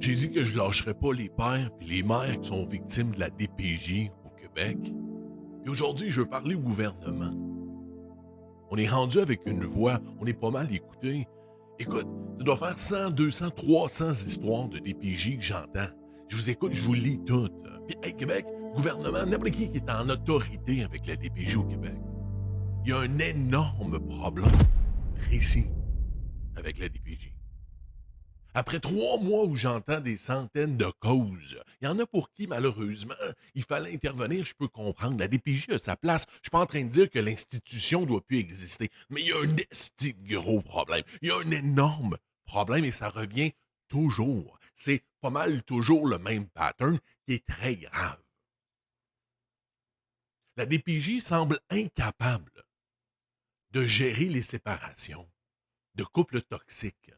J'ai dit que je lâcherais pas les pères et les mères qui sont victimes de la DPJ au Québec. Et aujourd'hui, je veux parler au gouvernement. On est rendu avec une voix, on est pas mal écouté. Écoute, ça doit faire 100, 200, 300 histoires de DPJ que j'entends. Je vous écoute, je vous lis toutes. Puis, hey, Québec, gouvernement, n'importe qui est en autorité avec la DPJ au Québec. Il y a un énorme problème précis avec la DPJ. Après 3 mois où j'entends des centaines de causes, il y en a pour qui, malheureusement, il fallait intervenir, je peux comprendre. La DPJ a sa place. Je suis pas en train de dire que l'institution ne doit plus exister. Mais il y a un esti de gros problème. Il y a un énorme problème et ça revient toujours. C'est pas mal toujours le même pattern qui est très grave. La DPJ semble incapable de gérer les séparations de couples toxiques.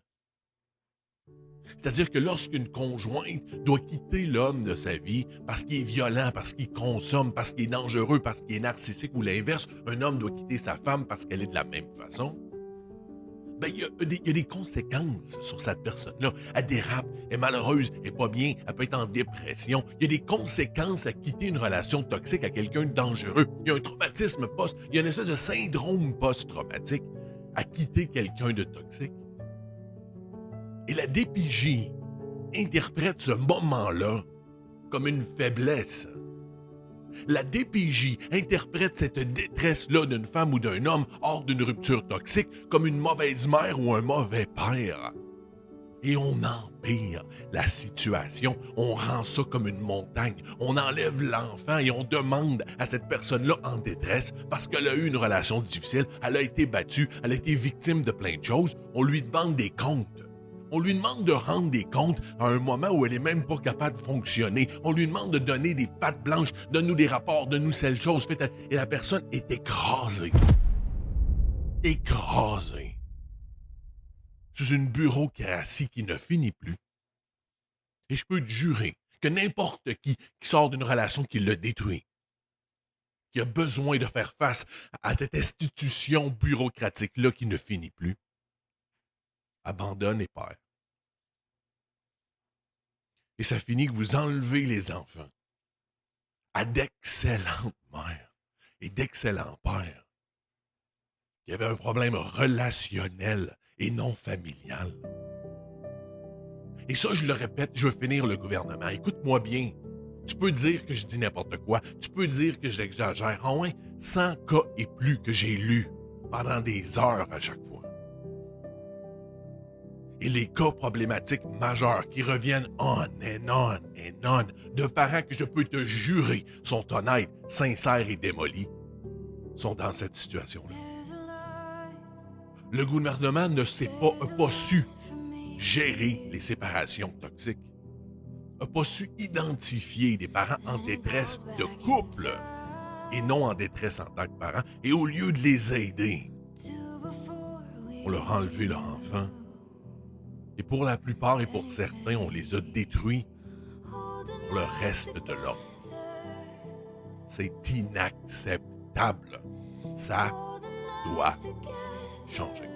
C'est-à-dire que lorsqu'une conjointe doit quitter l'homme de sa vie parce qu'il est violent, parce qu'il consomme, parce qu'il est dangereux, parce qu'il est narcissique ou l'inverse, un homme doit quitter sa femme parce qu'elle est de la même façon, ben il y a des conséquences sur cette personne-là. Elle dérape, elle est malheureuse, elle n'est pas bien, elle peut être en dépression. Il y a des conséquences à quitter une relation toxique à quelqu'un de dangereux. Il y a un traumatisme il y a une espèce de syndrome post-traumatique à quitter quelqu'un de toxique. Et la DPJ interprète ce moment-là comme une faiblesse. La DPJ interprète cette détresse-là d'une femme ou d'un homme hors d'une rupture toxique comme une mauvaise mère ou un mauvais père. Et on empire la situation, on rend ça comme une montagne, on enlève l'enfant et on demande à cette personne-là en détresse parce qu'elle a eu une relation difficile, elle a été battue, elle a été victime de plein de choses, on lui demande des comptes. On lui demande de rendre des comptes à un moment où elle est même pas capable de fonctionner. On lui demande de donner des pattes blanches, donne-nous des rapports, donne-nous cette chose. Et la personne est écrasée. Écrasée. Sous une bureaucratie qui ne finit plus. Et je peux te jurer que n'importe qui sort d'une relation qui le détruit, qui a besoin de faire face à cette institution bureaucratique-là qui ne finit plus, abandonne et perd. Et ça finit que vous enlevez les enfants à d'excellentes mères et d'excellents pères qui avaient un problème relationnel et non familial. Et ça, je le répète, je veux finir le gouvernement. Écoute-moi bien. Tu peux dire que je dis n'importe quoi. Tu peux dire que j'exagère. En moins 100 cas et plus que j'ai lus pendant des heures à chaque fois. Et les cas problématiques majeurs qui reviennent on and on and on de parents que je peux te jurer sont honnêtes, sincères et démolis, sont dans cette situation-là. Le gouvernement n'a pas su gérer les séparations toxiques, n'a pas su identifier des parents en détresse de couple et non en détresse en tant que parents. Et au lieu de les aider, on leur a enlevé leur enfant. Et pour la plupart et pour certains, on les a détruits pour le reste de l'homme. C'est inacceptable. Ça doit changer.